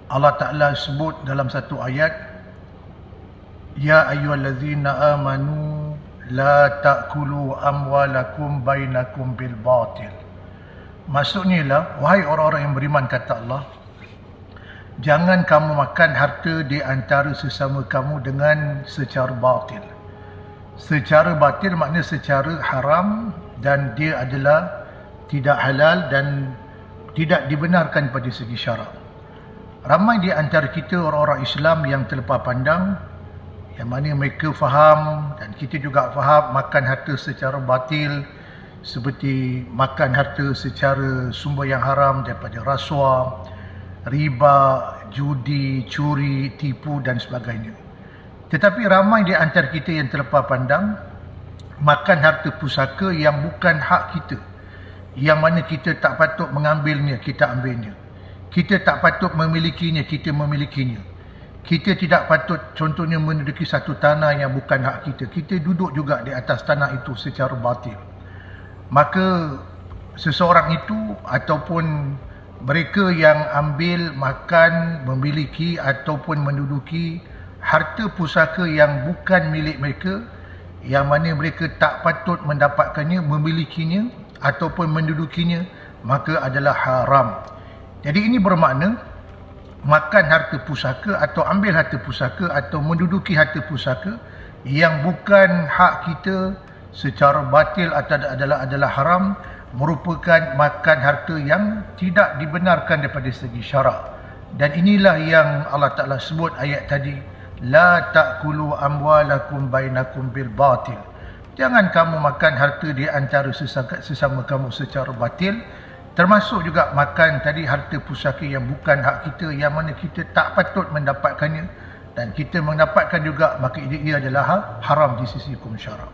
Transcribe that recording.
Allah Ta'ala sebut dalam satu ayat, Ya ayyuhallazina amanu la ta'kulu amwalakum bainakum bil batil. Maksudnya ialah, wahai orang-orang yang beriman, kata Allah, jangan kamu makan harta di antara sesama kamu dengan secara batil. Secara batil maknanya secara haram, dan dia adalah tidak halal dan tidak dibenarkan pada segi syarak. Ramai di antara kita orang-orang Islam yang terlepas pandang, yang mana mereka faham dan kita juga faham makan harta secara batil, seperti makan harta secara sumber yang haram daripada rasuah, riba, judi, curi, tipu dan sebagainya. Tetapi ramai di antara kita yang terlepas pandang makan harta pusaka yang bukan hak kita, yang mana kita tak patut mengambilnya, kita ambilnya. Kita tak patut memilikinya, kita memilikinya. Kita tidak patut contohnya menduduki satu tanah yang bukan hak kita. Kita duduk juga di atas tanah itu secara batil. Maka seseorang itu ataupun mereka yang ambil, makan, memiliki ataupun menduduki harta pusaka yang bukan milik mereka, yang mana mereka tak patut mendapatkannya, memilikinya ataupun mendudukinya, maka adalah haram. Jadi ini bermakna makan harta pusaka atau ambil harta pusaka atau menduduki harta pusaka yang bukan hak kita secara batil atau adalah haram, merupakan makan harta yang tidak dibenarkan daripada segi syarak. Dan inilah yang Allah Ta'ala sebut ayat tadi, la ta'kulu amwalakum bainakum bil batil. Jangan kamu makan harta di antara sesama kamu secara batil, termasuk juga makan tadi harta pusaka yang bukan hak kita, yang mana kita tak patut mendapatkannya, dan kita mendapatkan juga, maka ia adalah haram di sisi hukum syarak.